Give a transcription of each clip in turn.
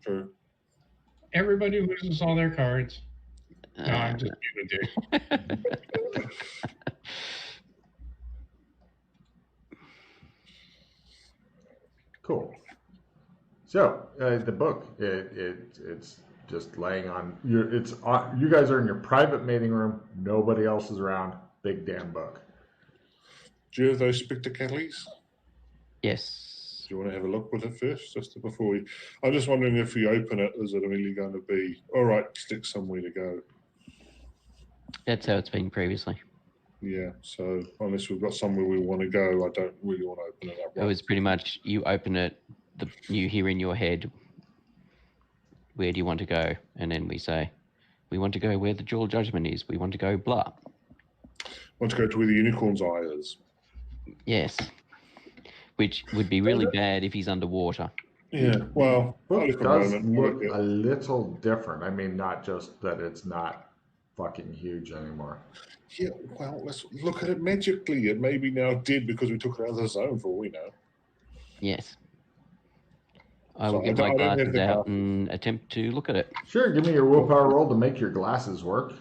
True. Everybody loses all their cards. No, I'm just being a dick. Cool. So the book, it's just laying on your. It's on. You guys are in your private meeting room. Nobody else is around. Big damn book. Do you have those spectacles? Yes. Do you want to have a look with it first, just before we? I'm just wondering if we open it, is it really going to be all right? Stick somewhere to go. That's how it's been previously. Yeah. So unless we've got somewhere we want to go, I don't really want to open it up. It was pretty much you open it, you hear in your head, where do you want to go? And then we say, we want to go where the Jewel Judgment is. We want to go blah. Want to go to where the unicorn's eye is. Yes. Which would be really bad if he's underwater. Yeah, well, Book does look a little different. I mean, not just that it's not fucking huge anymore. Yeah, well, let's look at it magically. It may be now dead because we took it out of the zone for all we know. Yes. I will get my glasses out and attempt to look at it. Sure, give me your willpower roll to make your glasses work.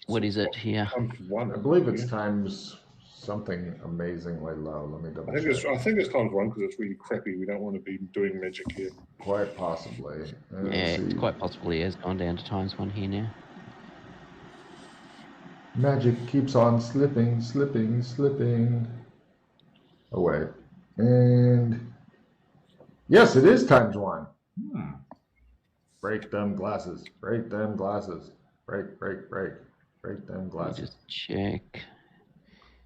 What is it here? One, I believe it's times something amazingly low. Let me double check. I think it's times one because it's really crappy. We don't want to be doing magic here. Quite possibly. It's quite possibly has gone down to times one here now. Magic keeps on slipping, slipping, slipping away. And yes, it is times one. Break them glasses. Break them glasses. Break, break, break. Break them glasses. Just check.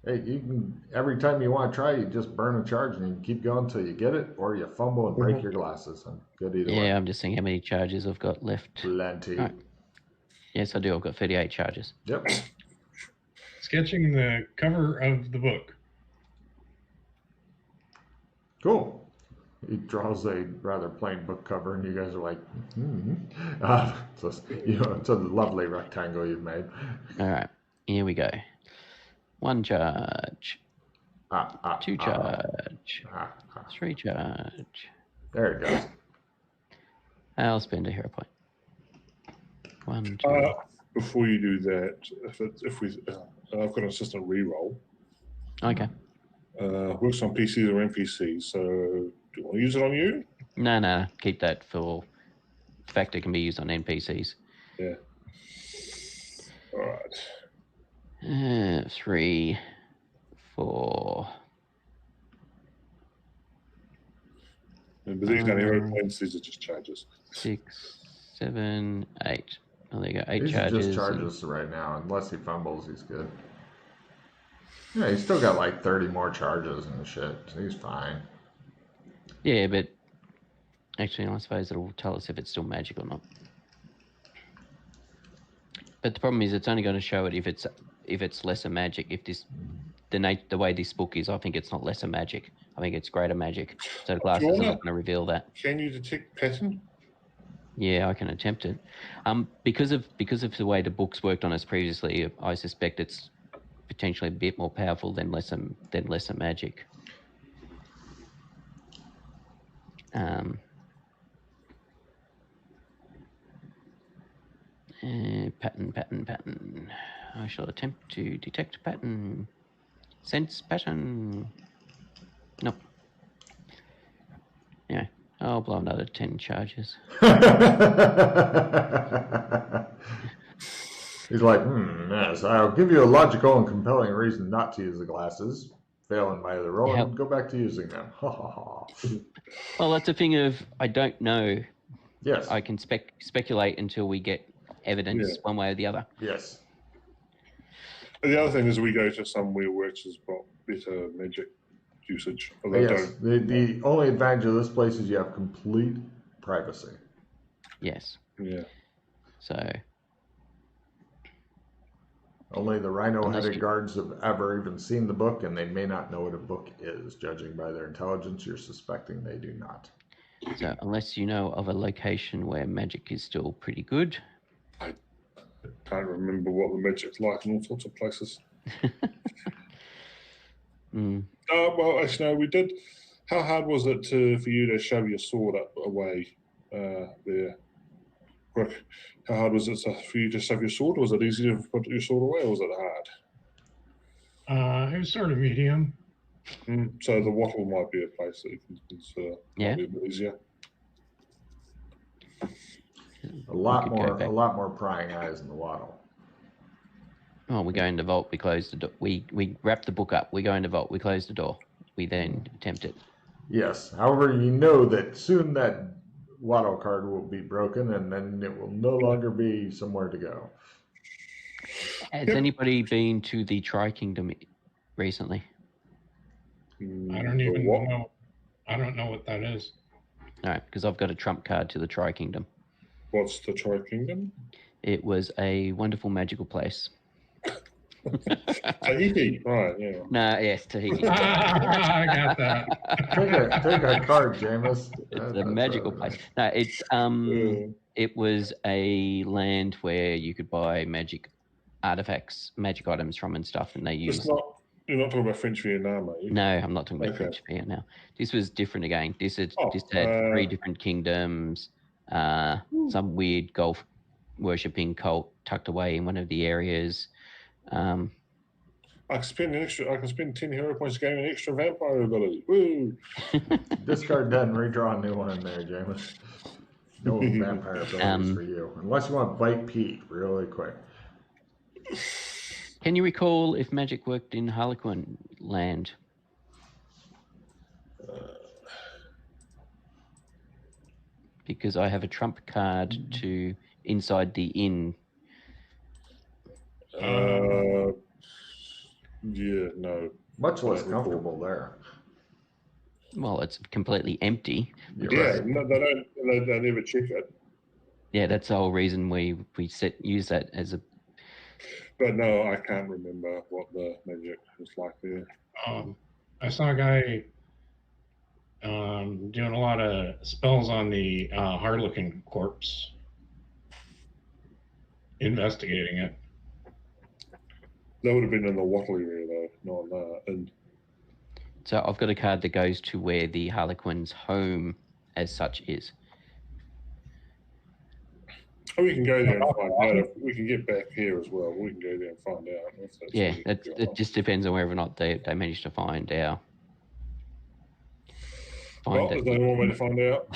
Hey, you can, every time you want to try, you just burn a charge and you can keep going until you get it, or you fumble and break your glasses. I'm good either way. Yeah, I'm just seeing how many charges I've got left. Plenty. Right. Yes, I do. I've got 38 charges. Yep. Sketching the cover of the book. Cool. He draws a rather plain book cover, and you guys are like, so, it's a lovely rectangle you've made. All right, here we go. 1 charge. 2 charge. 3 charge. There it goes. I'll spend a hero point. 1, 2. Before you do that, if we, I've got an assistant reroll. Okay. Works on PCs or NPCs. So, do you want to use it on you? No. Keep that for the fact it can be used on NPCs. Yeah. All right. 3, 4. But these don't hero points, these are just charges. 6, 7, 8. Oh, there you go. 8 these charges. These are just charges right now. Unless he fumbles, he's good. Yeah, he's still got like 30 more charges and shit. So he's fine. Yeah, but actually, I suppose it'll tell us if it's still magic or not. But the problem is, it's only going to show it if it's lesser magic. If this the way this book is, I think it's not lesser magic. I think it's greater magic. So the glasses are not going to reveal that. Can you detect pattern? Yeah, I can attempt it. Because of the way the books worked on us previously, I suspect it's potentially a bit more powerful than lesser magic. Pattern. I shall attempt to detect pattern. Sense pattern. Nope. Yeah, I'll blow another 10 charges. He's like, yes, I'll give you a logical and compelling reason not to use the glasses. Failing my other roll, and go back to using them. Ha ha ha. Well, that's a thing of, I don't know. Yes. I can speculate until we get evidence one way or the other. Yes. And the other thing is we go to somewhere where it's got better magic usage. Yes. The only advantage of this place is you have complete privacy. Yes. Yeah. So... Only the rhino-headed guards have ever even seen the book, and they may not know what a book is. Judging by their intelligence, you're suspecting they do not. So unless you know of a location where magic is still pretty good. I can't remember what the magic's like in all sorts of places. Well, actually, no, we did. How hard was it for you to shove your sword away there. Quick, how hard was it for you to have your sword? Was it easy to put your sword away, or was it hard? It was sort of medium. So the wattle might be a place that you can consider. Yeah. Might be a bit easier. A lot more prying eyes in the wattle. Oh, we go in the vault. We close the door. We wrap the book up. We go in the vault. We close the door. We then attempt it. Yes. However, you know that soon that wattle card will be broken, and then it will no longer be somewhere to go. Has anybody been to the Tri Kingdom recently? I don't even know. I don't know what that is. All right, because I've got a trump card to the Tri Kingdom. What's the Tri Kingdom? It was a wonderful magical place. Tahiti, right? Yeah. No, yes, Tahiti. I got that. Take a card, Jameis. It's a magical place. No, it's it was a land where you could buy magic artifacts, magic items from and stuff, and they used. You're not talking about French Vietnam, are you? No, I'm not talking about French Vietnam. This was different again. This had 3 different kingdoms, some weird golf worshipping cult tucked away in one of the areas. I can spend 10 hero points to gain an extra vampire ability. Woo! Discard that and redraw a new one in there, Jameis. No vampire abilities for you, unless you want to bite Pete really quick. Can you recall if magic worked in Harlequin land? Because I have a trump card to inside the inn. Yeah, no. Much less comfortable there. Well, it's completely empty. Yeah, no, they never check it. Yeah, that's the whole reason we use that as a. But no, I can't remember what the magic was like there. I saw a guy doing a lot of spells on the Harlequin corpse, investigating it. That would have been in the wattle area, though, not that. And so I've got a card that goes to where the Harlequin's home, as such, is. Oh, we can go there and find out. If we can get back here as well. We can go there and find out. If that's it just depends on whether or not they manage to find our. Is there one way to find out?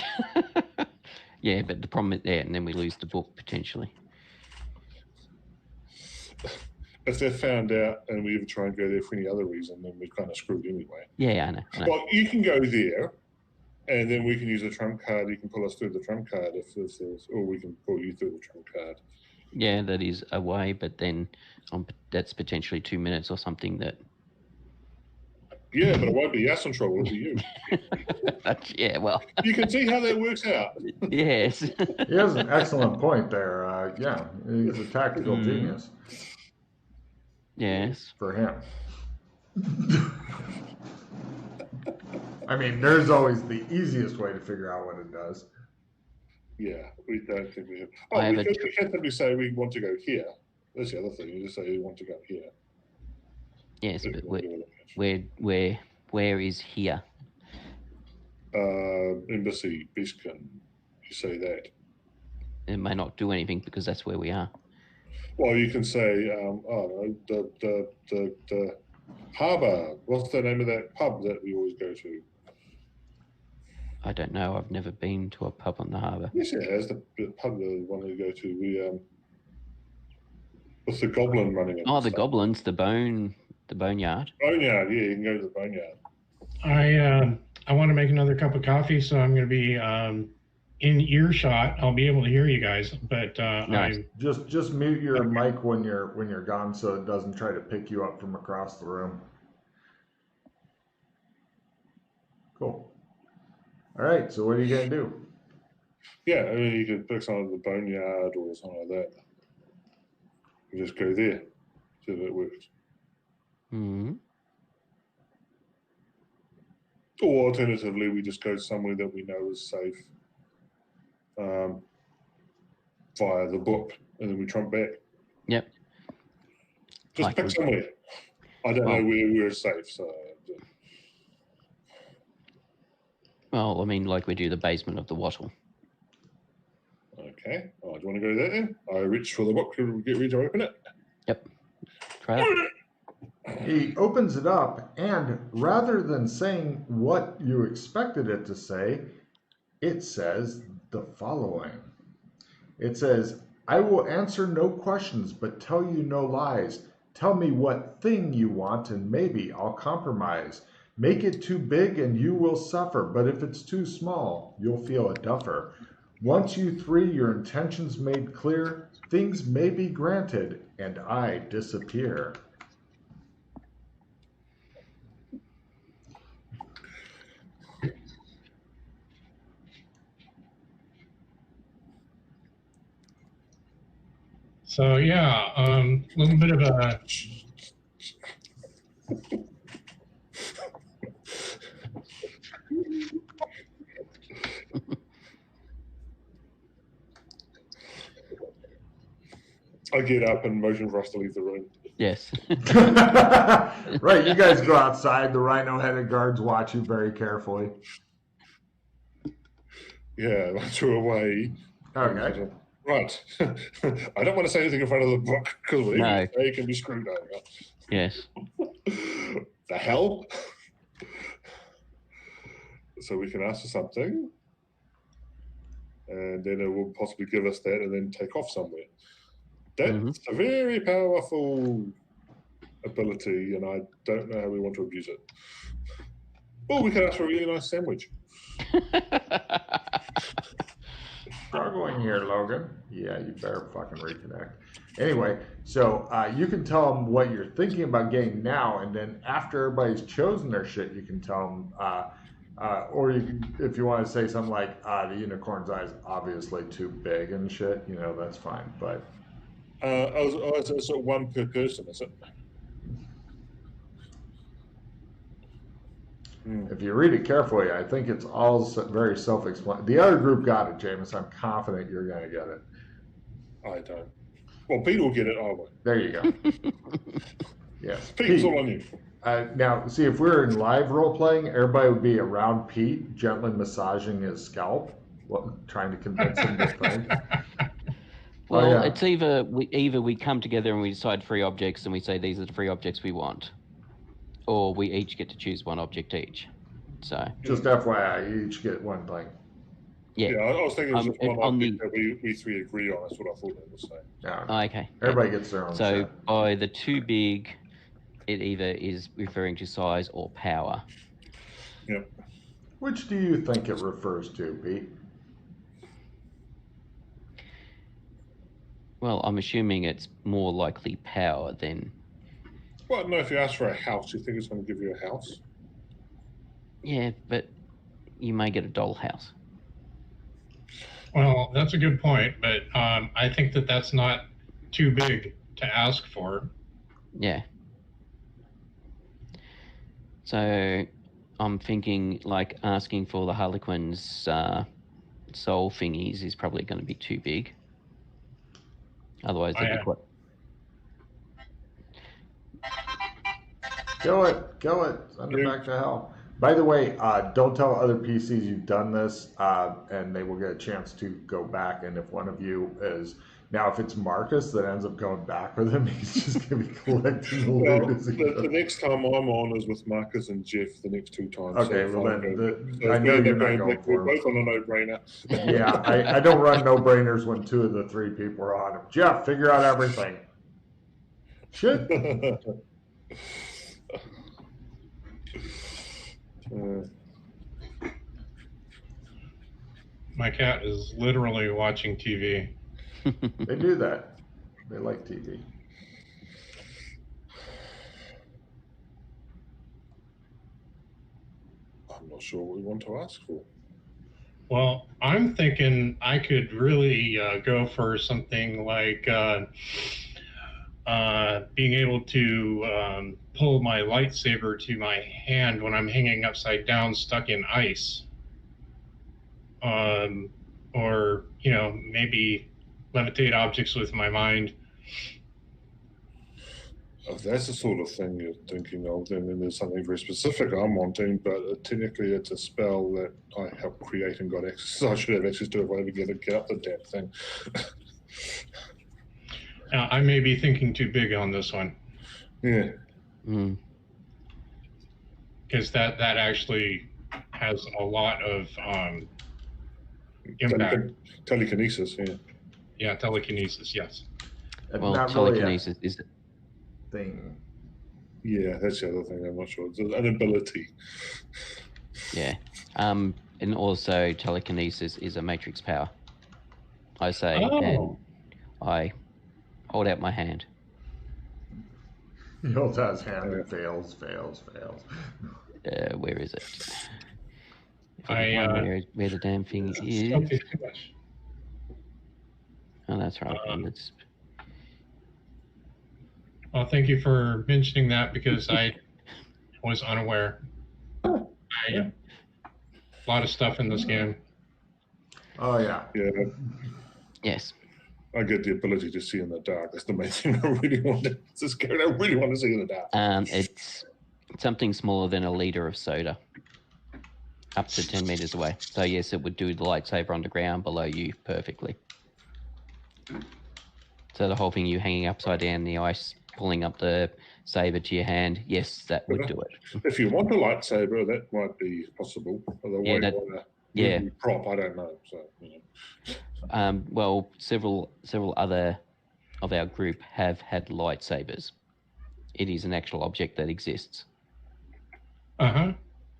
Yeah, but the problem is there, and then we lose the book potentially. If they're found out and we even try and go there for any other reason, then we're kind of screwed anyway. Yeah, I know. Well, you can go there, and then we can use the trump card. You can pull us through the trump card if there's, or we can pull you through the trump card. Yeah, that is a way, but then that's potentially 2 minutes or something that. Yeah, but it won't be us in trouble, it'll be you. Yeah, well. You can see how that works out. Yes. He has an excellent point there. Yeah, he's a tactical genius. Yes. For him. I mean, there's always the easiest way to figure out what it does. Yeah, we don't think we have. Oh, we can't simply say we want to go here. That's the other thing. You just say you want to go here. Yes, but where is here? Embassy, Biscan. You say that. It may not do anything because that's where we are. Well, you can say, the harbour. What's the name of that pub that we always go to? I don't know. I've never been to a pub on the harbour. Yes, it has. The pub, the one we go to. We with the goblin running it. Oh, the goblins, the boneyard. Boneyard, yeah, you can go to the boneyard. I want to make another cup of coffee, so I'm going to be in earshot. I'll be able to hear you guys, but nice. Just mute your mic when you're gone, so it doesn't try to pick you up from across the room. Cool. All right. So what are you gonna do? Yeah, I mean, you could pick some of the boneyard or something like that. You just go there, see if it works. Mm-hmm. Or alternatively, we just go somewhere that we know is safe via the book, and then we trump back. Yep. Just pick somewhere. I don't know where we're safe, so. Well, I mean, like we do the basement of the wattle. do you want to go there then? I reach for the book to get ready to open it. Yep. Try that. He opens it up, and rather than saying what you expected it to say, it says the following. It says, I will answer no questions, but tell you no lies. Tell me what thing you want, and maybe I'll compromise. Make it too big, and you will suffer, but if it's too small, you'll feel a duffer. Once you three your intentions made clear, things may be granted, and I disappear. So yeah, a little bit of a I get up and motion for us to leave the room. Yes. Right, you guys go outside. The rhino-headed guards watch you very carefully. Yeah, once we're away. Okay. Right. I don't want to say anything in front of the book because No. they can be screwed over. Yes. The hell? So we can ask for something, and then it will possibly give us that and then take off somewhere. That's a very powerful ability, and I don't know how we want to abuse it. Or we can ask for a really nice sandwich. Struggling here, Logan. Yeah, you better fucking reconnect. Anyway, so you can tell them what you're thinking about getting now, and then after everybody's chosen their shit, you can tell them, or you can, if you want to say something like, the unicorn's eye is obviously too big and shit, you know, that's fine. But it's one per person, is it? if you read it carefully, I think it's all very self-explanatory. The other group got it, James. I'm confident you're going to get it. I don't. Well, Pete will get it, I won't. There you go. Yes. Pete's all on you. Now, see, if we were in live role-playing, everybody would be around Pete, gently massaging his scalp, trying to convince him to think. Well, it's either we come together and we decide 3 objects and we say these are the 3 objects we want, or we each get to choose 1 object each. So just FYI, you each get 1 thing. Yeah, I was thinking it was just one on object that we 3 agree on. That's what I thought they were saying. Yeah. Okay. Everybody gets their own. So set. by the too big, it either is referring to size or power. Yep. Which do you think it refers to, Pete? Well, I'm assuming it's more likely power than... Well, no, if you ask for a house, you think it's going to give you a house? Yeah, but you may get a dollhouse. Well, that's a good point, but I think that that's not too big to ask for. Yeah. So I'm thinking like asking for the Harlequin's soul thingies is probably going to be too big. Otherwise, they'd be quite... Kill it. Send it back to hell. By the way, don't tell other PCs you've done this, and they will get a chance to go back. And if one of you is... Now, if it's Marcus that ends up going back with him, he's just going to be collecting the loot as he goes. The next time I'm on is with Marcus and Jeff the next 2 times. Okay, so well then, I know you're not going for We're him. both on a no-brainer. Yeah, I don't run no-brainers when 2 of the 3 people are on him. Jeff, figure out everything. Shit. My cat is literally watching TV. They do that. They like TV. I'm not sure what we want to ask for. Well, I'm thinking I could really go for something like being able to pull my lightsaber to my hand when I'm hanging upside down, stuck in ice. Or, you know, maybe levitate objects with my mind. If that's the sort of thing you're thinking of, then there's something very specific I'm wanting, but technically it's a spell that I helped create and got access. So I should have access to it if I ever get up the damn thing. I may be thinking too big on this one. Yeah. Because that actually has a lot of impact. Telekinesis, yeah. Yeah, telekinesis, yes. Well, Not really telekinesis is a thing. Yeah, that's the other thing. I'm not sure. It's an ability. yeah. And also telekinesis is a matrix power. I say, and I hold out my hand. He holds out his hand and fails. Where is it? Where the damn thing is. Oh, that's right. Well, thank you for mentioning that because I was unaware. A lot of stuff in this game. Oh, yeah. Yeah. Yes. I get the ability to see in the dark. That's the main thing I really want to. It's a scary. I really want to see in the dark. It's something smaller than a liter of soda, up to 10 meters away. So yes, it would do the lightsaber on the ground below you perfectly. So the whole thing, you hanging upside down in the ice, pulling up the saber to your hand, yes, that would do it. If you want a lightsaber, that might be possible. Prop, I don't know. So, well, several other of our group have had lightsabers. It is an actual object that exists.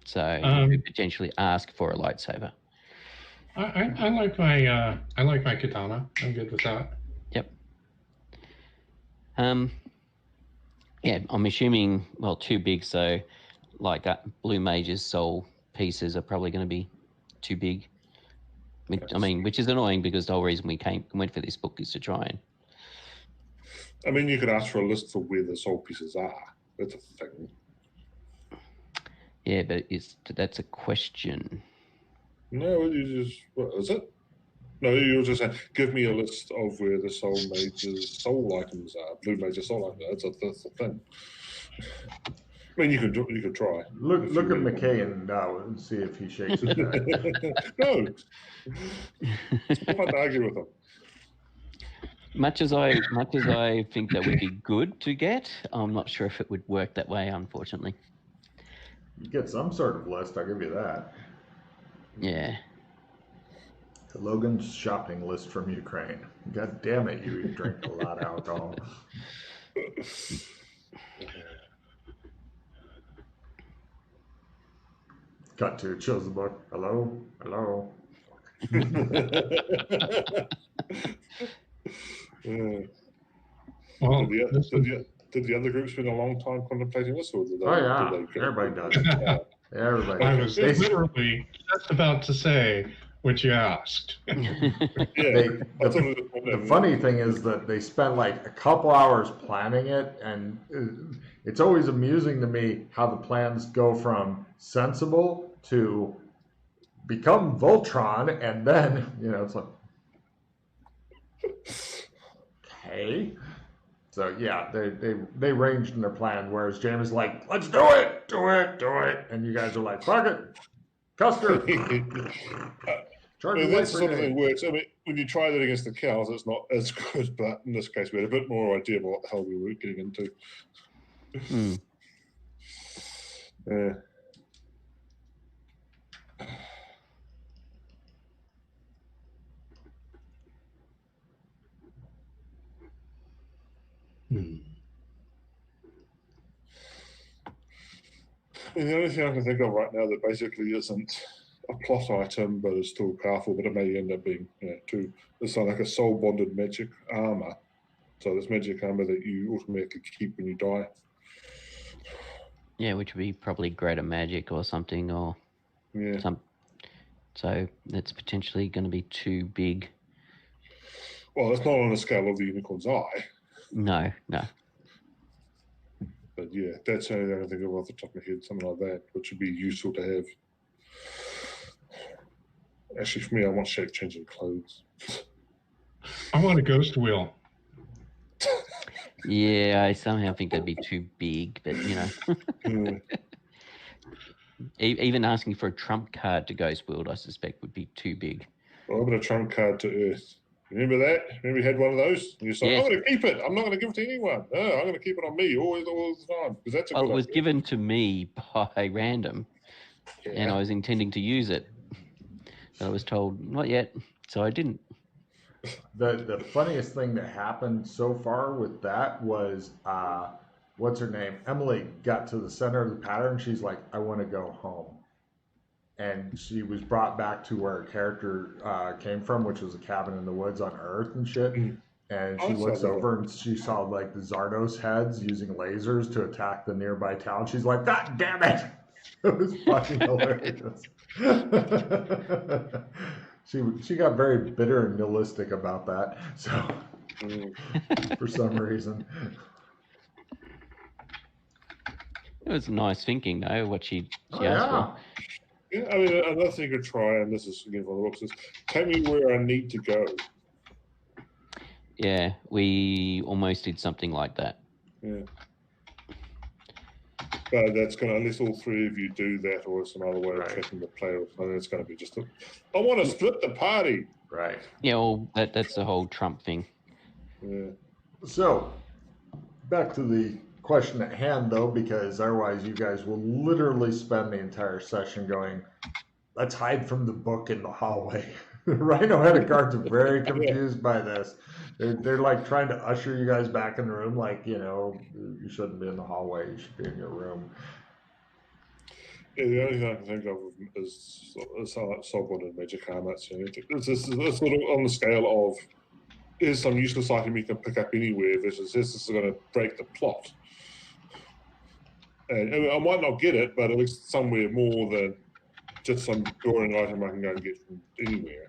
So you could potentially ask for a lightsaber. I like my katana. I'm good with that. Yep. Yeah, I'm assuming, well, too big, so like Blue Mage's soul pieces are probably going to be too big. I mean, which is annoying because the whole reason we went for this book is to try and... I mean, you could ask for a list for where the soul pieces are. That's a thing. Yeah, but that's a question. No, you just... What is it? No, you'll just say, give me a list of where the soul mage's soul items are. Blue Mage's soul items. That's the thing. I mean, you could try. Look at McKay now and see if he shakes his head. No. It's not fun to argue with him. Much as I think that would be good to get, I'm not sure if it would work that way, unfortunately. You get some sort of list, I'll give you that. Yeah. Logan's shopping list from Ukraine. God damn it, you drink a lot of alcohol. Cut to chose the book. Hello? Well, did the other group spend a long time contemplating this, or did they? Everybody does. Everybody. I was literally just about to say what you asked. The funny thing is that they spent like a couple hours planning it, and it's always amusing to me how the plans go from sensible to become Voltron, and then it's like, okay. So yeah, they ranged in their plan, whereas James is like, let's do it, and you guys are like, fuck it, Custer. That's sort of thing works. I mean, when you try that against the cows, it's not as good, but in this case, we had a bit more idea about what the hell we were getting into. And the only thing I can think of right now that basically isn't a plot item, but is still powerful, but it may end up being, it's like a soul bonded magic armor. So this magic armor that you automatically keep when you die. Yeah, which would be probably greater magic or something, or So that's potentially going to be too big. Well, it's not on the scale of the unicorn's eye. No. But yeah, that's the only thing I can think of off the top of my head, something like that, which would be useful to have. Actually, for me, I want shape-changing clothes. I want a ghost wheel. Yeah, I somehow think that'd be too big, but even asking for a trump card to ghost wield, I suspect, would be too big. Well, but a trump card to Earth. Remember that? Remember you had one of those? And you're like, Yes. I'm going to keep it. I'm not going to give it to anyone. No, I'm going to keep it on me all the time because that's a Well, good it was idea. given to me by random, and I was intending to use it. But I was told, not yet, so I didn't. The funniest thing that happened so far with that was, what's her name? Emily got to the center of the pattern. She's like, I want to go home. And she was brought back to where her character came from, which was a cabin in the woods on Earth and shit. And she looks over and she saw like the Zardos heads using lasers to attack the nearby town. She's like, God damn it! It was fucking hilarious. She got very bitter and nihilistic about that. So for some reason. It was nice thinking, though, what she asked for. Yeah, I mean, another thing you could try, and this is again from the books, is tell me where I need to go. Yeah, we almost did something like that. Yeah. But that's going to, unless all three of you do that, or it's another way of checking the play, or something, it's going to be just I want to split the party. Right. Yeah, well, that's the whole Trump thing. Yeah. So, back to the question at hand, though, because otherwise you guys will literally spend the entire session going, let's hide from the book in the hallway. Rhino headed guards are very confused by this. They're like trying to usher you guys back in the room, like, you know, you shouldn't be in the hallway, you should be in your room. Yeah, the only thing I can think of is Sogbon and Magic Armats. You know, it's sort of on the scale of here's some useless item you can pick up anywhere versus this is going to break the plot. And I might not get it, but at least somewhere more than just some boring item I can go and get from anywhere.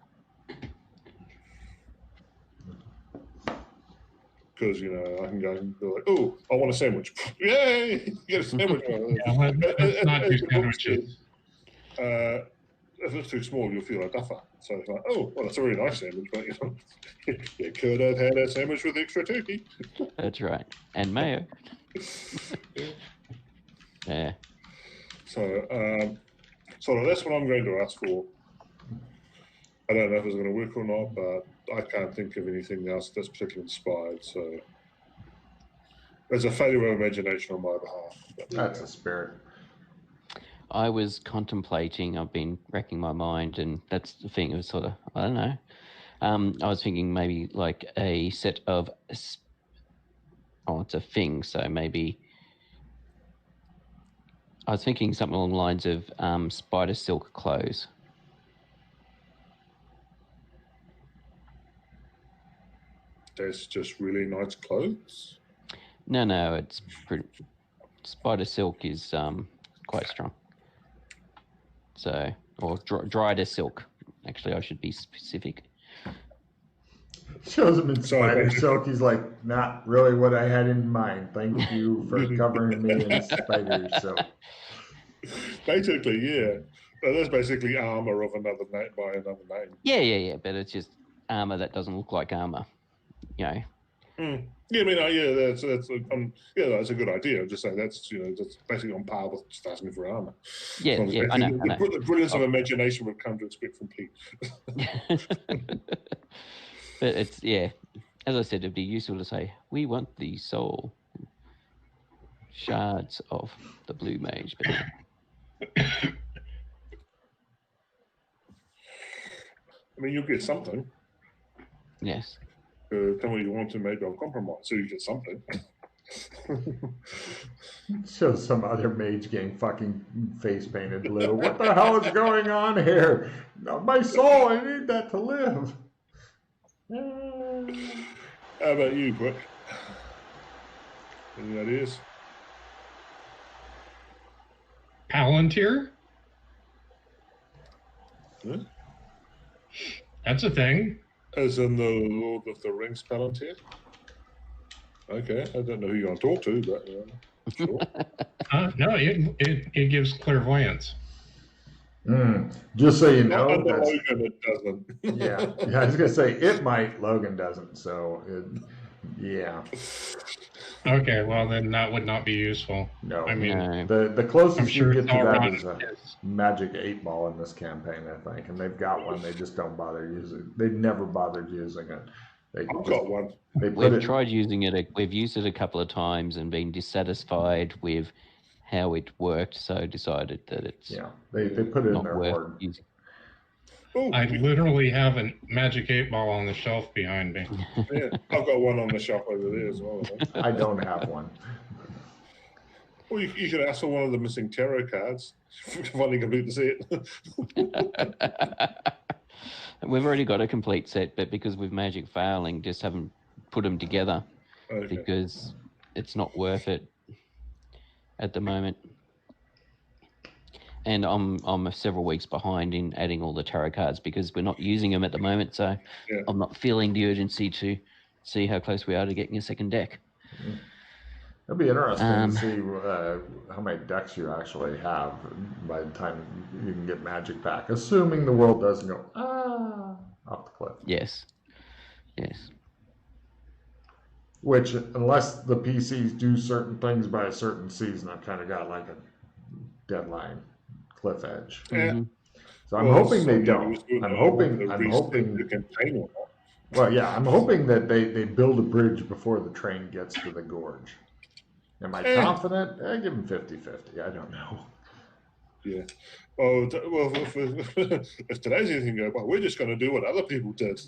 Because, you know, I can go and be like, oh, I want a sandwich. Yay! Get a sandwich. Let's not do sandwiches. If it's too small, you'll feel like duffer. So it's like, oh, well, that's a really nice sandwich, but you know, you could have had a sandwich with extra turkey. That's right. And mayo. Yeah. So, that's what I'm going to ask for. I don't know if it's going to work or not, but I can't think of anything else that's particularly inspired. So, there's a failure of imagination on my behalf. That's a spirit. I was contemplating, I've been racking my mind, and that's the thing, it was sort of, I don't know. I was thinking maybe like a set of, it's a thing, so maybe, I was thinking something along the lines of spider silk clothes. That's just really nice clothes? No, it's pretty, spider silk is quite strong. So, or dried silk. Actually, I should be specific. Shows him in spider silk. He's like, not really what I had in mind. Thank you for covering me in spider silk. Basically, yeah. So that's basically armor of another name by another name. Yeah. But it's just armor that doesn't look like armor. You know. Yeah, I mean, that's a good idea. I'm just saying that's that's basically on par with just asking for armor. Yeah, I know. The brilliance of imagination would come to expect from Pete. But it's as I said, it'd be useful to say we want the soul shards of the blue mage. But I mean, you'll get something. Yes. Tell me you want to make a compromise, so you get something. Shows some other mage getting fucking face painted blue. What the hell is going on here? No, my soul, I need that to live. How about you, Quick? Any ideas? Palantir? Huh? That's a thing. As in the Lord of the Rings Palantir? Okay, I don't know who you're going to talk to, but sure. No, it gives clairvoyance. Just so you know, Under Logan, it doesn't. yeah, I was gonna say it might. Logan doesn't. So Yeah. Okay, well then that would not be useful. No. I mean, No. The I'm closest sure you it's get to all that rotten. is a magic 8-ball in this campaign, I think, and they've got one. They just don't bother using. They've never bothered using it. They I've just got one. they put We've it. tried using it. We've used it a couple of times and been dissatisfied with how it worked. So decided that it's Yeah, they put it in not their worth hoard. using. Oh, I literally have a magic 8-ball on the shelf behind me. yeah, I've got one on the shelf over there as well. I think. I don't have one. Well, you could ask for one of the missing tarot cards. Finally complete the set. We've already got a complete set, but because with magic failing, just haven't put them together because it's not worth it at the moment. And I'm several weeks behind in adding all the tarot cards because we're not using them at the moment. So I'm not feeling the urgency to see how close we are to getting a second deck. It'll be interesting to see how many decks you actually have by the time you can get Magic back, assuming the world doesn't go off the cliff. Yes. Which, unless the PCs do certain things by a certain season, I've kind of got like a deadline, cliff edge. Mm-hmm. So I'm hoping they don't. I'm hoping. Well, yeah, I'm hoping that they build a bridge before the train gets to the gorge. Am I confident? I give them 50-50. I don't know. Yeah. Oh, well, if today's anything go, well, we're just going to do what other people did.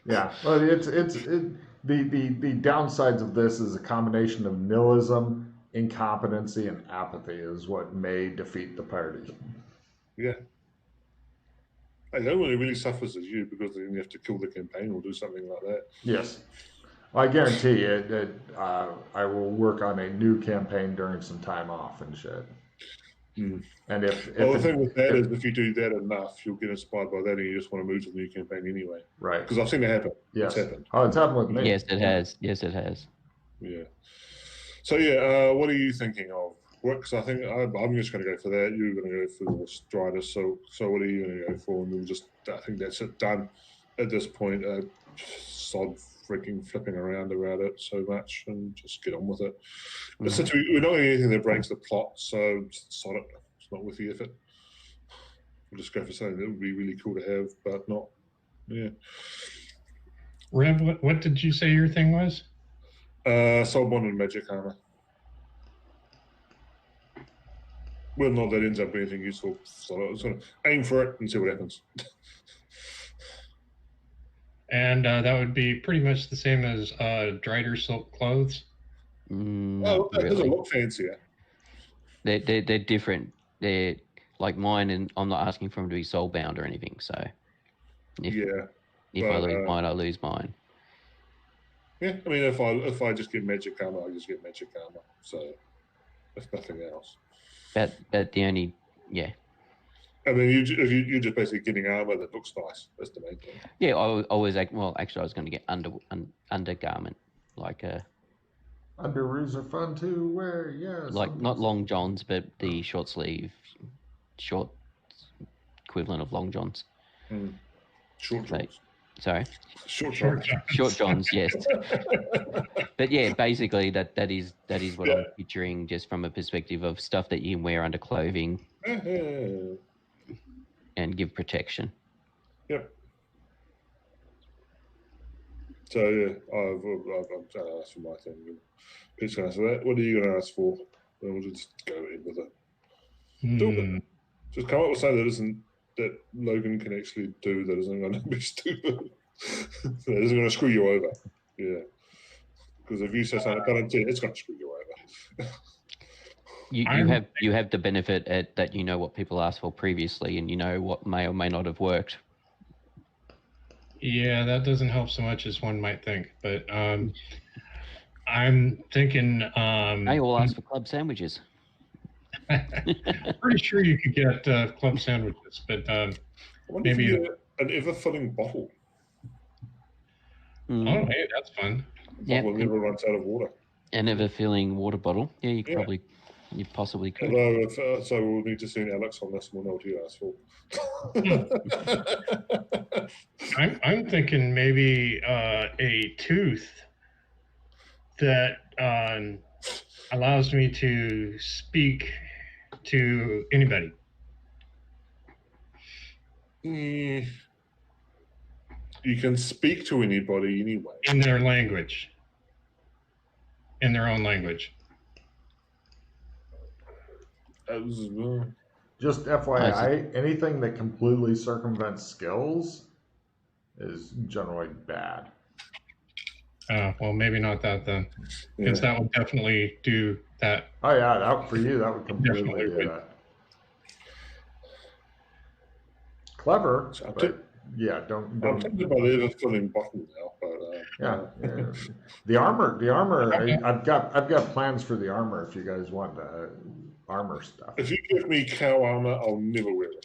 Yeah. Well, the downsides of this is a combination of nihilism, incompetency, and apathy is what may defeat the party. Yeah. I know when it really suffers is you because then you have to kill the campaign or do something like that. Yes. Well, I guarantee you that I will work on a new campaign during some time off and shit. Mm. And if the thing with that is if you do that enough, you'll get inspired by that and you just want to move to the new campaign anyway. Right. Because I've seen it happen. Yes. It's happened. Oh, it's happened with me. Yes, it has. Yeah. So, what are you thinking of? Because I think I'm just going to go for that. You're going to go for the Strider. So what are you going to go for? And I think that's it done at this point. Sod freaking flipping around about it so much and just get on with it. But since we're not doing anything that breaks the plot, so sod it. It's not worth the effort. We'll just go for something that would be really cool to have, but not. Yeah. Rev, what did you say your thing was? Soul Bond and Magic Armor. Well, not that ends up being anything useful. So sort of aim for it and see what happens. And that would be pretty much the same as Drider silk clothes. Those are a lot fancier. They're different. They're like mine, and I'm not asking for them to be soul bound or anything. So if I lose mine, I lose mine. Yeah, I mean, if I just get magic armor, I just get magic armor. So if nothing else. But the only I mean, you're just basically getting armor that looks nice. That's the main thing. Yeah, I was actually I was going to get undergarment, like a. Underoos are fun to wear, yes. Like not long johns, but the short sleeve, short equivalent of long johns. Short johns. Sorry. Short johns, yes. But yeah, basically that is what I'm picturing, just from a perspective of stuff that you can wear under clothing and give protection. Yep. So I've asked for my thing. Who's going to ask for that? What are you going to ask for? And we'll just go in with it. Do it. Just come up with something that Logan can actually do that isn't going to be stupid. That isn't going to screw you over. Yeah. Because if you say something it's going to screw you over. You have the benefit that you know what people asked for previously, and you know what may or may not have worked. Yeah, that doesn't help so much as one might think. But I'm thinking. They all ask for club sandwiches. Pretty sure you could get club sandwiches, but maybe an ever-filling bottle. Oh, hey, that's fun. The bottle never runs out of water. An ever-filling water bottle. Yeah, you could probably. You possibly could. Although, so we'll need to see an Alex on this. We'll know what you asked for. I'm thinking maybe a tooth that allows me to speak to anybody. You can speak to anybody anyway. In their language. In their own language. Just FYI, anything that completely circumvents skills is generally bad. Well, maybe not that then, because that would definitely do that. Oh yeah, that for you that would completely do that. Clever, but yeah, don't. I'm tempted by the filling button now, but yeah. The armor. I've got plans for the armor if you guys want armor stuff. If you give me cow armor, I'll never wear it.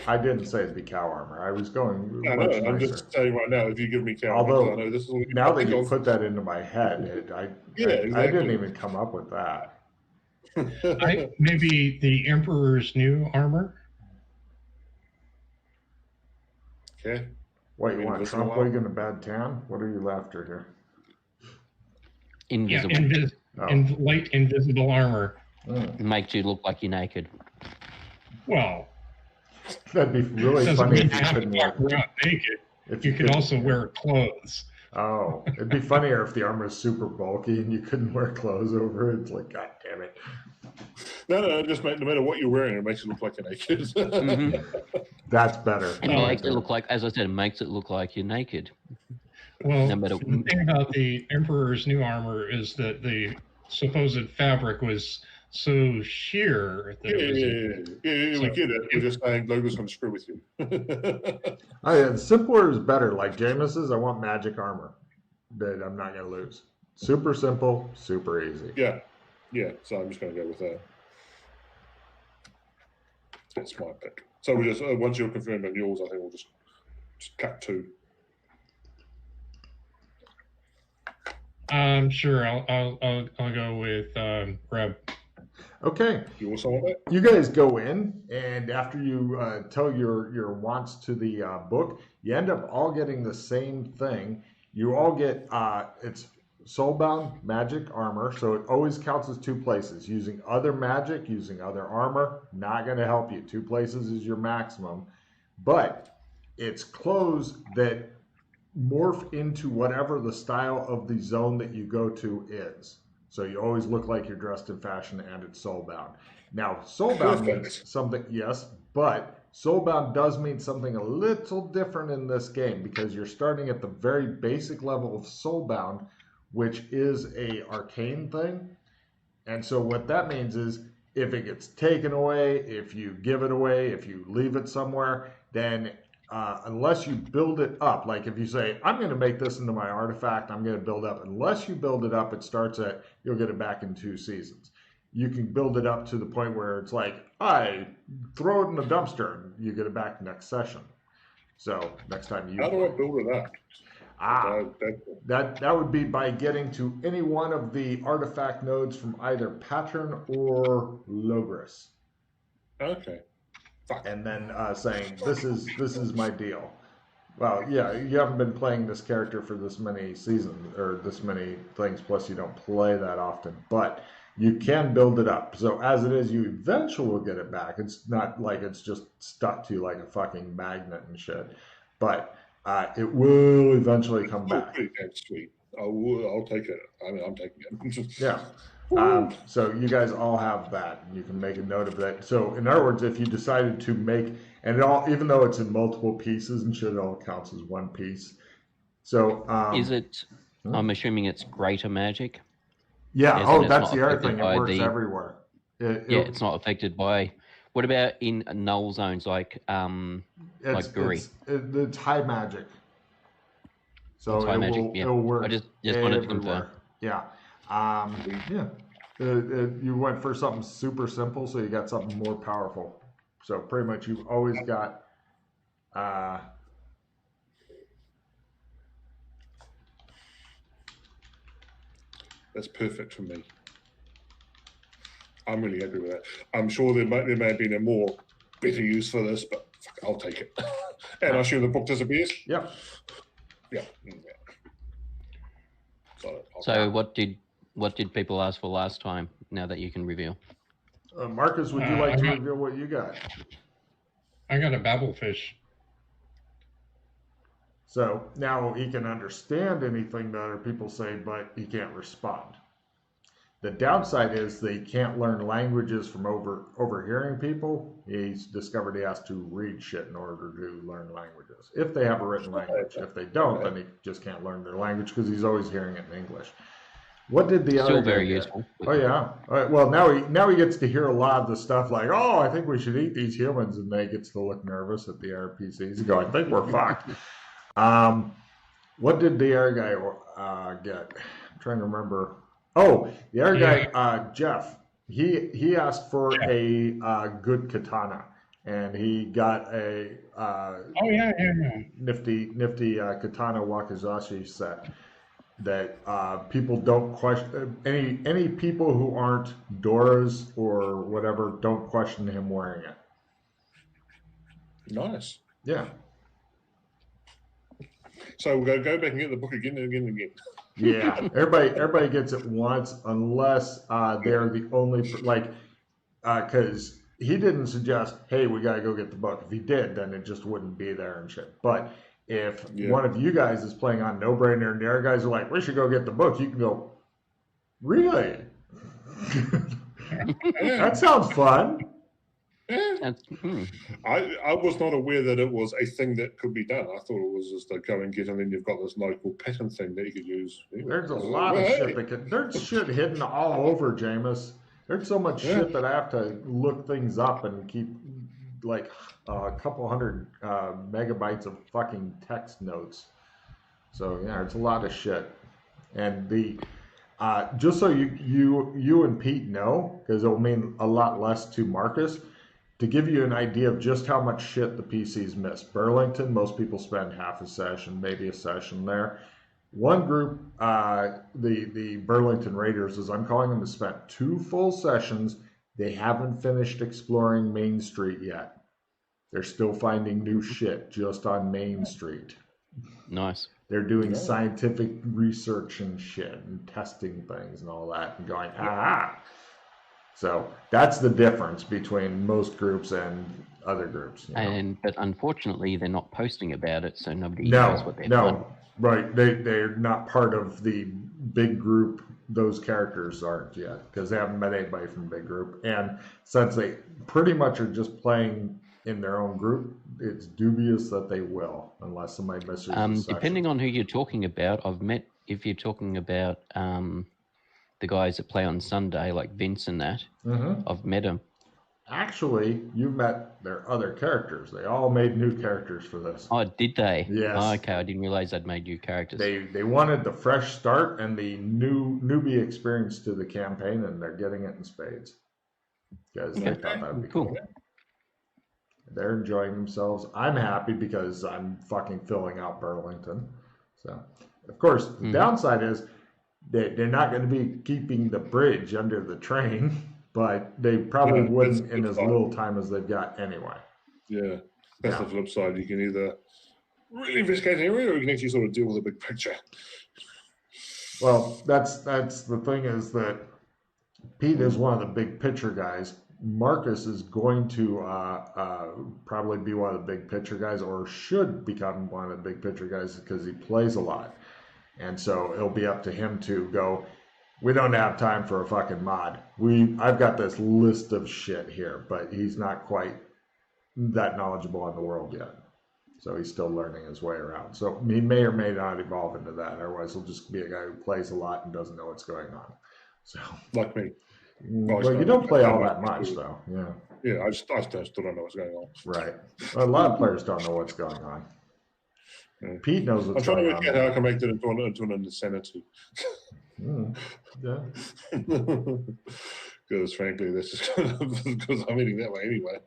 I didn't say it'd be cow armor. I was going No, much I'm nicer. just saying right now, if you give me cow Although, armor, I know this is what now that you put that into my head, I didn't even come up with that. Maybe the Emperor's New Armor. Okay. What, you want Trump League in a bad tan? What are you after here? Invisible. Light invisible armor. It makes you look like you're naked. Well, that'd be really funny if you couldn't wear naked. If you could also wear clothes. Oh, it'd be funnier if the armor is super bulky and you couldn't wear clothes over it. It's like, God damn it. No, just no matter what you're wearing, it makes you look like you're naked. That's better. And it makes it look like, as I said, it makes it look like you're naked. Well, the thing about the Emperor's New Armor is that the supposed fabric was so sheer. That we get it. We're just saying Logan's going to screw with you. Oh, yeah, simpler is better. Like Jameis's, I want magic armor that I'm not going to lose. Super simple, super easy. Yeah. So I'm just going to go with that. That's my pick. So we just once you're confirmed on yours, I think we'll just cut 2. Sure. I'll go with Reb. Okay. You also want that? You guys go in, and after you tell your wants to the book, you end up all getting the same thing. You all get it's soulbound magic armor, so it always counts as 2 places. Using other magic, using other armor, not going to help you. 2 places is your maximum, but it's clothes that morph into whatever the style of the zone that you go to is. So you always look like you're dressed in fashion, and it's soulbound. Now, soulbound means something, yes, but soulbound does mean something a little different in this game because you're starting at the very basic level of soulbound, which is a arcane thing. And so what that means is if it gets taken away, if you give it away, if you leave it somewhere, then unless you build it up, like if you say, I'm going to make this into my artifact, I'm going to build up. Unless you build it up, it starts at, you'll get it back in 2 seasons. You can build it up to the point where it's like, I throw it in the dumpster and you get it back next session. So next time you... How do I build it up? That would be by getting to any one of the artifact nodes from either Pattern or Logris. Okay. And then saying, this is my deal. Well, yeah, you haven't been playing this character for this many seasons or this many things, plus you don't play that often, but you can build it up. So as it is, you eventually will get it back. It's not like it's just stuck to you like a fucking magnet and shit, but it will eventually come back. Pretty damn sweet. I'll take it. I mean, I'm taking it. Yeah. So you guys all have that, and you can make a note of that. So in other words, if you decided to make, and it all, even though it's in multiple pieces and shit, it all counts as 1 piece. So is it? I'm assuming it's greater magic. Yeah. That's the other thing. It works everywhere. It's not affected by. What about in null zones like Guri? It's high magic. So high magic. It will work. I just wanted to confirm. Yeah. You went for something super simple, so you got something more powerful. So pretty much you've always got that's perfect for me. I'm really happy with that. I'm sure there may have been a more better use for this, but fuck, I'll take it. And I assume the book disappears. Yep. Yeah. So what did people ask for last time? Now that you can reveal, Marcus, would you like to reveal what you got? I got a babblefish. So now he can understand anything that other people say, but he can't respond. The downside is that he can't learn languages from overhearing people. He's discovered he has to read shit in order to learn languages. If they have a written language. If they don't, then he just can't learn their language because he's always hearing it in English. What did the other still guy very get? useful. Oh yeah. All right. Well, now he gets to hear a lot of the stuff like, oh, I think we should eat these humans, and they gets to look nervous at the RPCs and go, I think we're fucked. What did the other guy get? I'm trying to remember. Oh, the other guy, Jeff. He asked for a good katana, and he got a nifty katana wakizashi set that people don't question. Any people who aren't Doras or whatever don't question him wearing it. Nice. Yeah. So we'll go back and get the book again and again and again. Yeah, everybody gets it once unless they're the only because he didn't suggest, hey, we gotta go get the book. If he did, then it just wouldn't be there and shit. But if one of you guys is playing on No Brainer and the other guys are like, we should go get the book, you can go, really? That sounds fun. Yeah. I was not aware that it was a thing that could be done. I thought it was just a go and get, and then you've got this local pattern thing that you could use. There's a lot of shit there's shit hidden all over, Jameis. There's so much shit that I have to look things up and keep like a couple hundred megabytes of fucking text notes. So yeah, it's a lot of shit. And the just so you and Pete know, because it'll mean a lot less to Marcus. To give you an idea of just how much shit the PCs miss, Burlington, most people spend half a session, maybe a session there. One group, the Burlington Raiders, as I'm calling them, has spent 2 full sessions. They haven't finished exploring Main Street yet. They're still finding new shit just on Main Street. Nice. They're doing scientific research and shit and testing things and all that and going, So that's the difference between most groups and other groups. But unfortunately, they're not posting about it, so nobody knows what they're doing. Right. They're not part of the big group. Those characters aren't yet because they haven't met anybody from the big group. And since they pretty much are just playing in their own group, it's dubious that they will, unless somebody misses a session. Depending on who you're talking about, if you're talking about the guys that play on Sunday, like Vince and that, I've met them. Actually, you met their other characters. They all made new characters for this. Oh, did they? Yes. Oh, okay, I didn't realize they'd made new characters. They wanted the fresh start and the newbie experience to the campaign, and they're getting it in spades. Because they thought that would be cool. They're enjoying themselves. I'm happy because I'm fucking filling out Burlington. So, of course, the downside is they're not going to be keeping the bridge under the train, but they probably wouldn't in as little time as they've got anyway. Yeah, that's the flip side. You can either really investigate an area, or you can actually sort of deal with the big picture. Well, that's the thing is that Pete is one of the big picture guys. Marcus is going to probably be one of the big picture guys, or should become one of the big picture guys because he plays a lot. And so it'll be up to him to go, we don't have time for a fucking mod. I've got this list of shit here, but he's not quite that knowledgeable on the world yet. So he's still learning his way around. So he may or may not evolve into that. Otherwise, he'll just be a guy who plays a lot and doesn't know what's going on. So like me. Well, you don't play all that much, though. Yeah. Yeah, I still don't know what's going on. Right. A lot of players don't know what's going on. Yeah. Pete knows what's going on. I'm trying to work out how I can make that into an insanity. Yeah. Because frankly, this is because I'm eating that way anyway.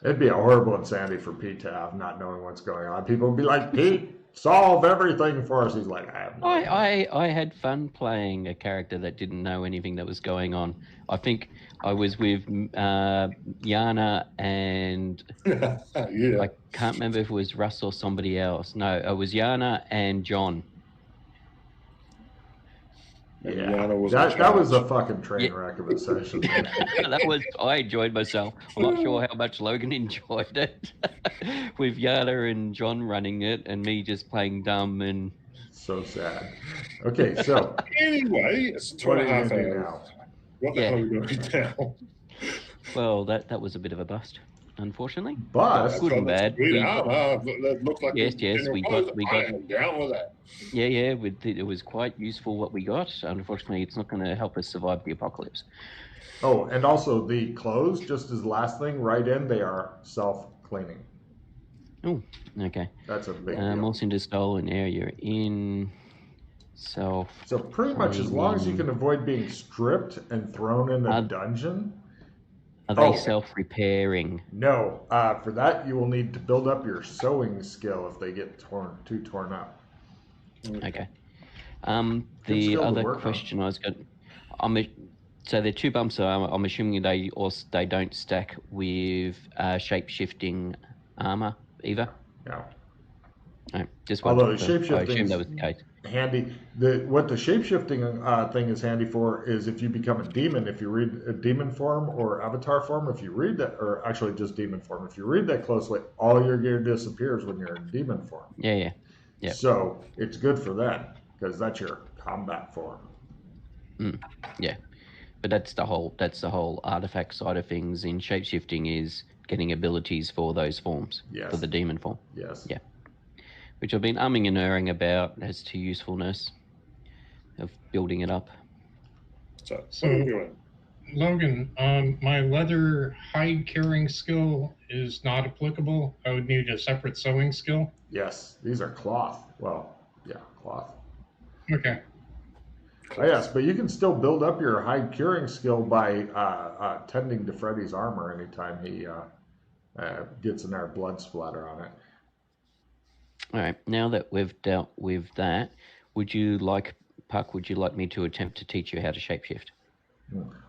It'd be a horrible insanity for Pete to have not knowing what's going on. People would be like, Pete, solve everything for us. He's like, I have no idea. I had fun playing a character that didn't know anything that was going on. I think I was with Yana and Yeah. I can't remember if it was Russ or somebody else. No, it was Yana and John. And Yeah, Yana was that was a fucking train wreck of a session. I enjoyed myself. I'm not sure how much Logan enjoyed it with Yana and John running it and me just playing dumb and So sad. Okay, so Anyway, it's what are 2.5 you hours. gonna do now? What the hell are we going to do now? well, that was a bit of a bust, unfortunately. But Good and bad. That looked like Yes, we got. I am down with that. Yeah. It was quite useful what we got. Unfortunately, it's not going to help us survive the apocalypse. oh, and also the clothes, just as the last thing, right in, they are self-cleaning. Oh, okay. That's a big deal. Also into stolen area in self. So pretty much as long as you can avoid being stripped and thrown in a dungeon. Are they self-repairing? No, for that you will need to build up your sewing skill if they get too torn up. Okay. The other question I was going, so the 2 bumps I'm assuming they don't stack with shape-shifting armor either. No. No, just although I assume that was the case. Handy. What the shapeshifting thing is handy for is if you become a demon, if you read a demon form or avatar form, if you read that, or actually just demon form, if you read that closely, all your gear disappears when you're in demon form. Yeah. So it's good for that because that's your combat form. Yeah, but that's the whole artifact side of things in shapeshifting is getting abilities for those forms. Yes. For the demon form. Yes. Yeah. Which I've been umming and erring about as to usefulness of building it up. So what are we doing? Logan, my leather hide carrying skill is not applicable. I would need a separate sewing skill. Yes, these are cloth. Well, yeah, cloth. Okay. Oh, yes, but you can still build up your hide curing skill by tending to Freddy's armor anytime he gets an air blood splatter on it. All right. Now that we've dealt with that, would you like me to attempt to teach you how to shapeshift?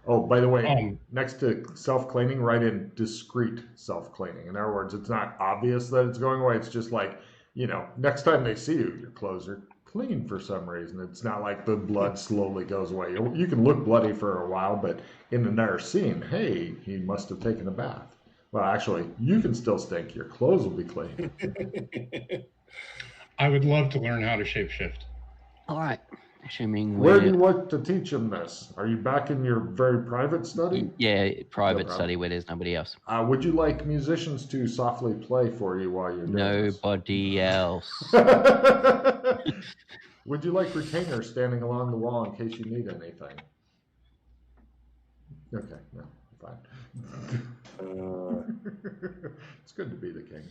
Oh, by the way, next to self-cleaning, write in discreet self-cleaning. In other words, it's not obvious that it's going away. It's just like, next time they see you, your clothes are clean for some reason. It's not like the blood slowly goes away. You can look bloody for a while, but in another scene, hey, he must have taken a bath. Well, actually, you can still stink. Your clothes will be clean. I would love to learn how to shapeshift. All right. Assuming where do you want to teach him this? Are you back in your very private study? Yeah, private study where there's nobody else. Would you like musicians to softly play for you while you're doing nobody else? Would you like retainers standing along the wall in case you need anything? Okay, no, fine. It's good to be the king.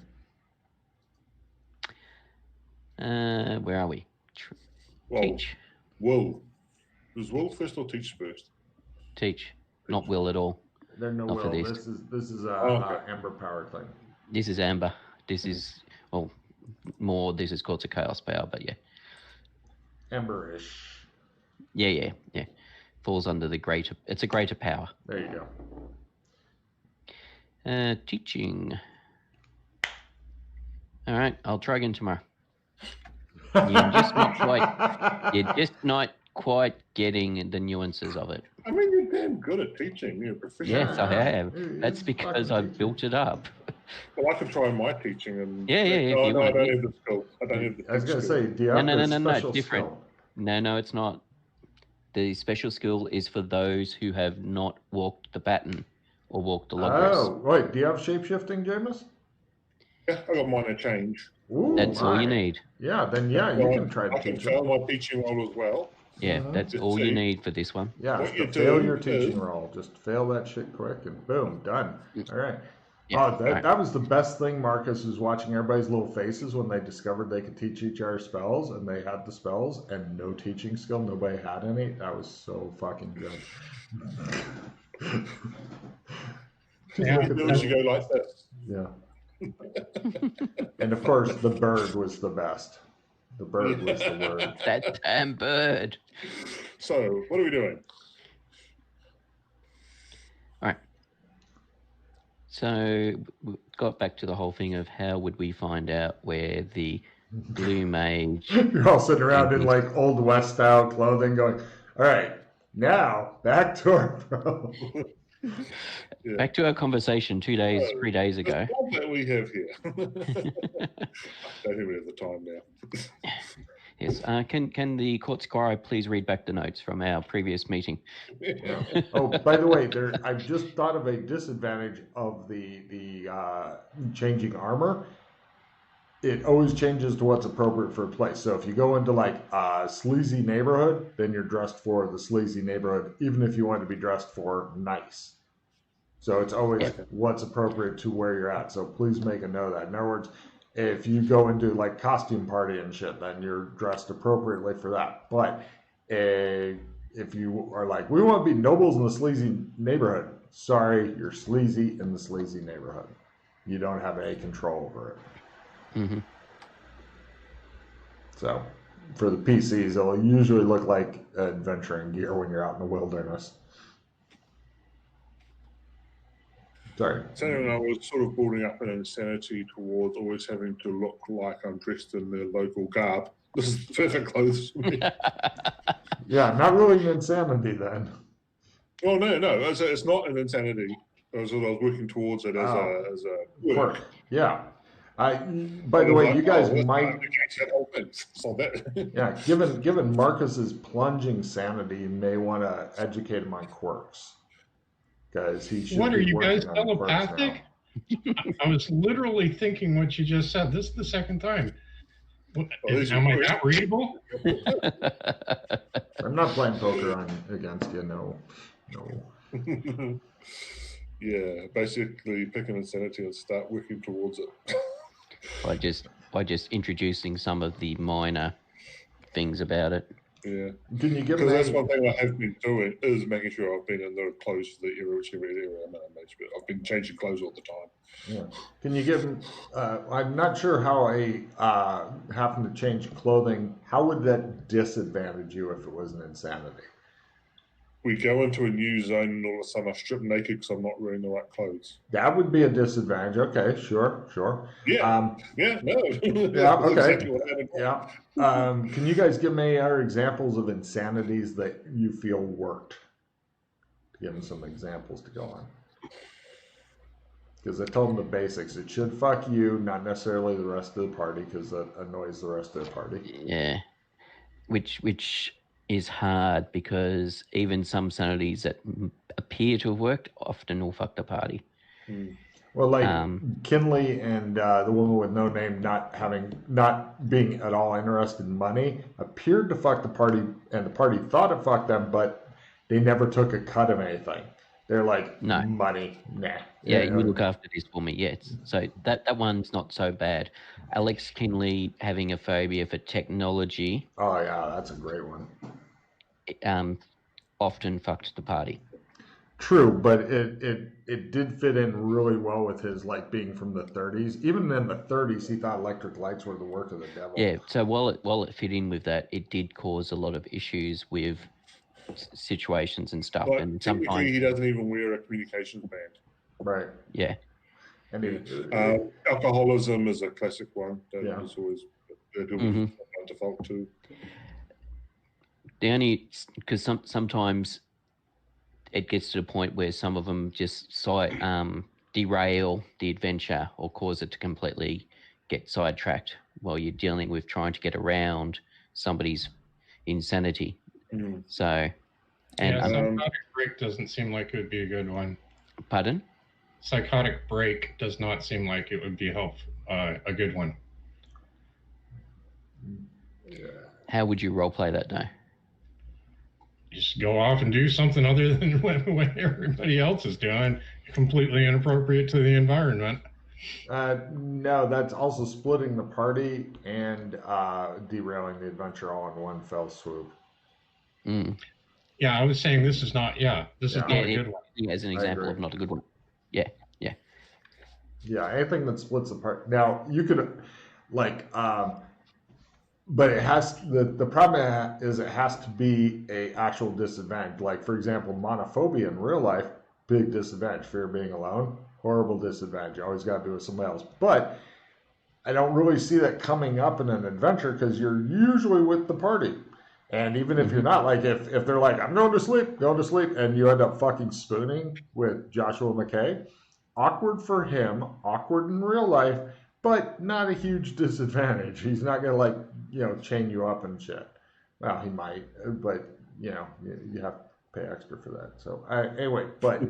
Where are we? Teach. Will. Does Will first or teach first? Teach. Not Will at all. There's no Not Will. This is a Amber Power thing. This is Amber. This is this is called a Chaos Power, but yeah. Amber-ish. Yeah. Falls under it's a greater power. There you go. Teaching. All right, I'll try again tomorrow. You're just not quite getting the nuances of it. I mean, you're damn good at teaching. You're professional. Yes, I have. That's because I've built it up. Well, I can try my teaching and. Yeah. I don't have the skill. I don't have the. I was going to say, do you have no, different. Skill? No, it's not. The special skill is for those who have not walked the baton or walked the log race. Oh, right. Do you have shapeshifting, Jameis? Yeah, I got mine to change. Ooh, that's all you need. Yeah, then you can try to teach. I can fail my teaching role as well. Yeah, that's all you need for this one. Yeah, fail your teaching role. Just fail that shit quick and boom, done. All right. Yeah, that was the best thing, Marcus, was watching everybody's little faces when they discovered they could teach each other spells, and they had the spells and no teaching skill. Nobody had any. That was so fucking good. Yeah, Look at Bill that. should go like this. Yeah. And of course, the bird was the best. The bird was the word. That damn bird. So, what are we doing? All right. So we got back to the whole thing of how would we find out where the blue mage. You're all sitting around in like Old West style clothing going, all right, now back to our pro. Yeah. Back to our conversation 3 days ago. The one that we have here. I don't think we have the time now. Yes. Can the court scribe please read back the notes from our previous meeting? Yeah. Oh, by the way, I've just thought of a disadvantage of the changing armor. It always changes to what's appropriate for a place. So if you go into like a sleazy neighborhood, then you're dressed for the sleazy neighborhood, even if you want to be dressed for nice. So it's always what's appropriate to where you're at. So please make a note of that. In other words, if you go into like costume party and shit, then you're dressed appropriately for that. But if you are like, we want to be nobles in the sleazy neighborhood, sorry, you're sleazy in the sleazy neighborhood. You don't have any control over it. Mm-hmm. So for the PCs, it'll usually look like adventuring gear when you're out in the wilderness. Sorry. So I was sort of building up an insanity towards always having to look like I'm dressed in the local garb. This is the perfect clothes for me. Yeah, not really an insanity then. Well, no, it's not an insanity. I was working towards it as a quirk. Yeah. By the way, you guys might. Yeah, given Marcus's plunging sanity, you may want to educate him on quirks. Guys, he should. What are you guys on telepathic? I was literally thinking what you just said. This is the second time. Am I not readable? I'm not playing poker against you. No. Yeah, basically pick an insanity and start working towards it. by just introducing some of the minor things about it. Yeah. Can you give Because that's one thing I have been doing is making sure I've been in the clothes for the era, whichever area I'm in. I've been changing clothes all the time. Yeah. Can you give? I'm not sure how having to change clothing. How would that disadvantage you if it was an insanity? We go into a new zone and all of a sudden I strip naked because I'm not wearing the right clothes. That would be a disadvantage. Okay, sure. Yeah. No. Yeah. Okay. Exactly what happened. Yeah. Can you guys give me other examples of insanities that you feel worked? Give them some examples to go on. Because I told them the basics. It should fuck you, not necessarily the rest of the party, because that annoys the rest of the party. Yeah. Which is hard because even some sanities that appear to have worked often will fuck the party. Well, like Kinley and the woman with no name not being at all interested in money appeared to fuck the party, and the party thought it fucked them, but they never took a cut of anything. They're like, no money, nah. Yeah, you look after this for me. Yeah, so that one's not so bad. Alex Kinley having a phobia for technology. Oh yeah, that's a great one. Often fucked the party. True, but it did fit in really well with his like being from the 30s. Even in the 30s, he thought electric lights were the work of the devil. Yeah, so while it fit in with that, it did cause a lot of issues with situations and stuff. But and technically, sometimes he doesn't even wear a communications band. Right. Yeah. And alcoholism is a classic one. That is always by default too. The only because sometimes it gets to the point where some of them just derail the adventure or cause it to completely get sidetracked while you're dealing with trying to get around somebody's insanity. So, and psychotic break doesn't seem like it would be a good one. Pardon? Psychotic break does not seem like it would be a good one. How would you roleplay that though? Just go off and do something other than what everybody else is doing, completely inappropriate to the environment. No, that's also splitting the party and derailing the adventure all in one fell swoop. Yeah, I was saying this is not. Yeah, this is not a good one. As an example of not a good one. Yeah. Yeah, anything that splits apart. Now you could, like, but it has the problem is it has to be a actual disadvantage. Like for example, monophobia in real life, big disadvantage. Fear of being alone, horrible disadvantage. You always got to do it with somebody else. But I don't really see that coming up in an adventure because you're usually with the party. And even if you're not, like if they're like, I'm going to sleep, and you end up fucking spooning with Joshua McKay, awkward for him, awkward in real life, but not a huge disadvantage. He's not gonna like, chain you up and shit. Well, he might, but you have to pay extra for that. So anyway, but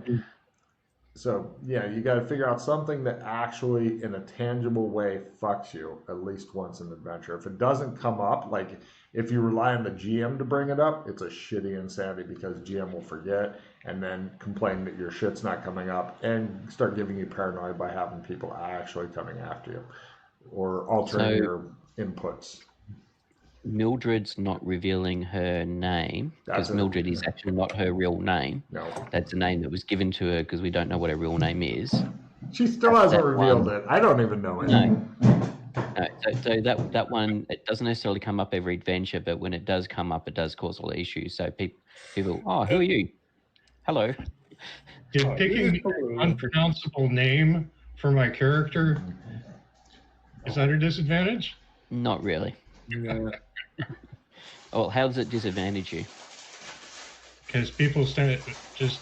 so yeah, you got to figure out something that actually, in a tangible way, fucks you at least once in the adventure. If it doesn't come up, like if you rely on the GM to bring it up, it's a shitty insanity because GM will forget and then complain that your shit's not coming up and start giving you paranoia by having people actually coming after you or altering your inputs. Mildred's not revealing her name because Mildred is actually not her real name. No. That's a name that was given to her because we don't know what her real name is. She still hasn't revealed it. I don't even know it. No. So that one, it doesn't necessarily come up every adventure, but when it does come up, it does cause a lot of issues. So people, oh, who are you? Hello. Did picking an unpronounceable name for my character, is that a disadvantage? Not really. Yeah. Well, how does it disadvantage you? Because people just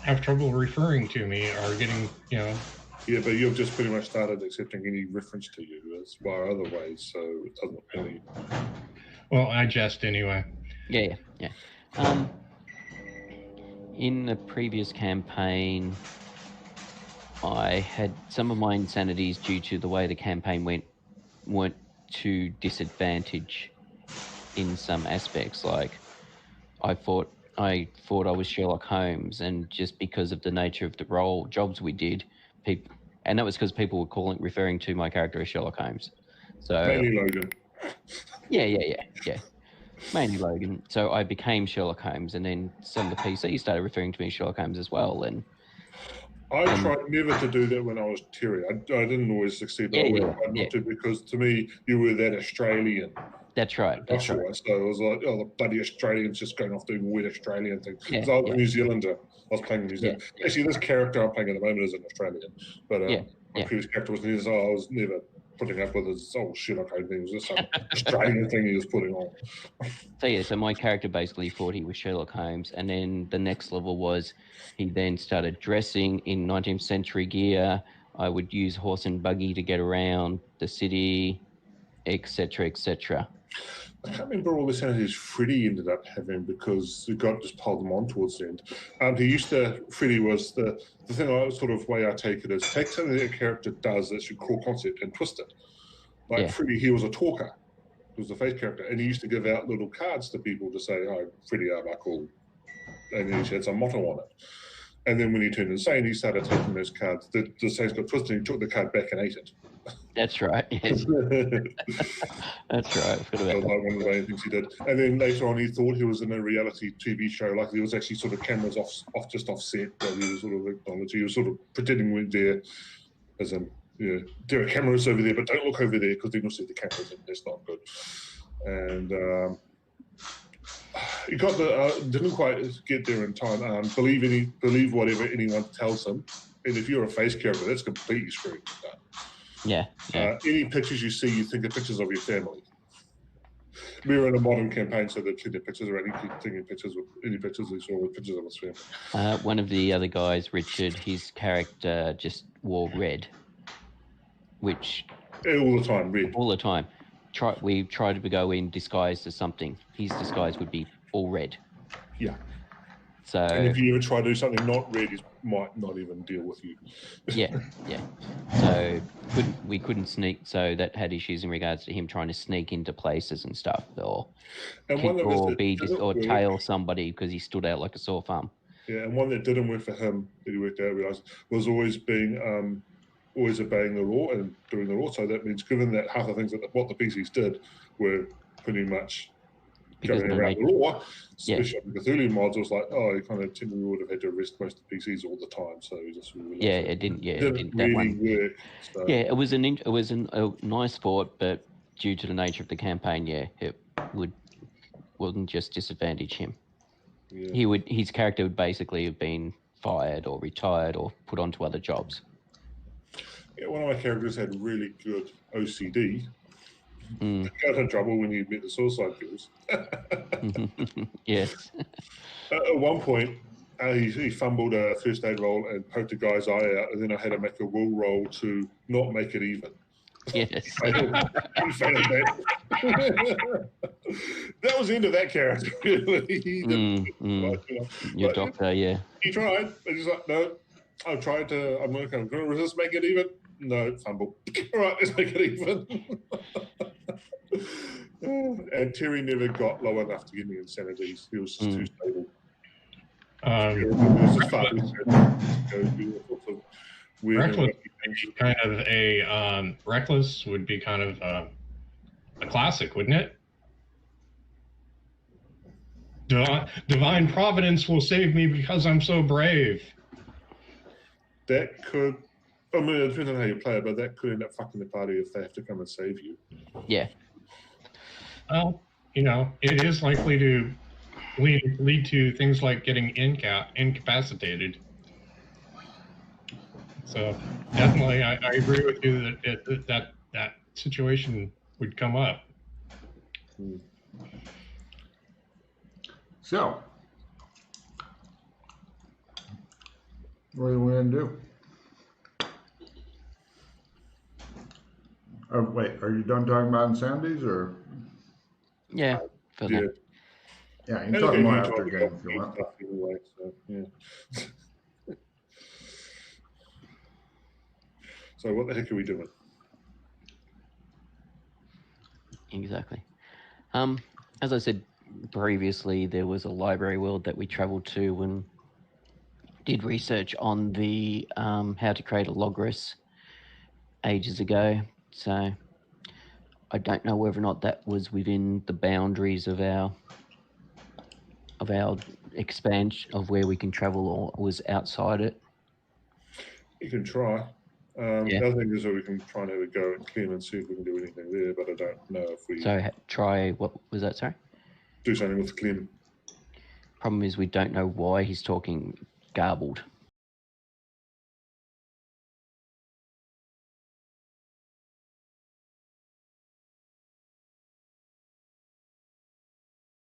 have trouble referring to me or getting, Yeah, but you've just pretty much started accepting any reference to you as by other ways, so it doesn't really. Well, I jest anyway. Yeah. In the previous campaign, I had some of my insanities due to the way the campaign weren't to disadvantage in some aspects. Like I thought I was Sherlock Holmes, and just because of the nature of the jobs we did, and that was because people were referring to my character as Sherlock Holmes. So mainly Logan. Yeah. Mainly Logan. So I became Sherlock Holmes, and then some of the PCs started referring to me as Sherlock Holmes as well. And I tried never to do that when I was Terry. I didn't always succeed, but I always tried not to, because to me, you were that Australian. That's right. That's Joshua. right. So it was like, oh, the bloody Australians just going off doing weird Australian things. Because I was a New Zealander. I was playing New Zealand. Actually, this character I'm playing at the moment is an Australian. But my previous character was New Zealand, so I was never putting up with his Sherlock Holmes thing. It was just some Australian thing he was putting on. So my character basically thought he was Sherlock Holmes, and then the next level was he then started dressing in 19th century gear. I would use horse and buggy to get around the city, etc., etc. I can't remember all the sanities Freddie ended up having, because the guy just piled them on towards the end. Freddie was the way I take it is take something that a character does that's your core concept and twist it. Like Freddie, he was a talker. He was a face character, and he used to give out little cards to people to say, "Oh, Freddie Arbuckle," and then he had some motto on it. And then when he turned insane, he started taking those cards. The sayings got twisted, and he took the card back and ate it. That's right. Yes. That's right. That was like one of the main things he did. And then later on, he thought he was in a reality TV show. Like there was actually sort of cameras off set, but he was sort of acknowledged. He was sort of pretending we're there, as in, there are cameras over there, but don't look over there because then you'll see the cameras, and that's not good. And he didn't quite get there in time. Believe whatever anyone tells him, and if you're a face character, that's completely screwed. Yeah. Any pictures you see, you think of pictures of your family. We're in a modern campaign, so they're taking pictures of any pictures they saw with pictures of his family. One of the other guys, Richard, his character just wore red, which all the time, red. All the time. We tried to go in disguised as something. His disguise would be all red. Yeah. So. And if you ever try to do something not red, he might not even deal with you. Yeah. So we couldn't sneak. So that had issues in regards to him trying to sneak into places and stuff, or tail somebody because he stood out like a sore thumb. Yeah, and one that didn't work for him that he worked out was always obeying the law and doing the law. So that means, given that half the things what the PCs did were pretty much because going of the around the nature. law. Yeah. Especially on the Cthulhu mods, it was like, oh, you kind of typically would have had to arrest most of the PCs all the time, so we just realized Yeah, it didn't. Yeah, it didn't that really one. work. So. Yeah, it was a nice thought, but due to the nature of the campaign, yeah, it wouldn't just disadvantage him. Yeah. His character would basically have been fired or retired or put onto other jobs. Yeah, one of my characters had really good OCD. Mm. Got in trouble when you met the suicide kills. Yes. At one point, he fumbled a first aid roll and poked a guy's eye out, and then I had to make a will roll to not make it even. Yes. He failed that. That was the end of that character, really. He didn't, Your doctor, yeah. He tried, but he's like, no, I'm going to resist, make it even. No, fumble. All right, let's make it even. And Terry never got low enough to give me insanity. He was just too stable. It was just far Reckless would be kind of a reckless would be kind of a classic, wouldn't it? Divine providence will save me because I'm so brave. That could. I mean, it depends on how you play it, but that could end up fucking the party if they have to come and save you. Yeah. Well, it is likely to lead to things like getting incapacitated. So definitely, I agree with you that situation would come up. So, what do we want to do? Wait, are you done talking about insanities, or? Yeah. For Yeah. that. Yeah, you can talk more after game if you want. Anyway, so, yeah. So what the heck are we doing? Exactly. As I said previously, there was a library world that we traveled to and did research on the how to create a Logris ages ago. So I don't know whether or not that was within the boundaries of our expansion of where we can travel, or was outside it. You can try. The other thing is that we can try and have a go at Clem and see if we can do anything there, but I don't know if we try. What was that? Sorry. Do something with Clem. Problem is we don't know why he's talking garbled.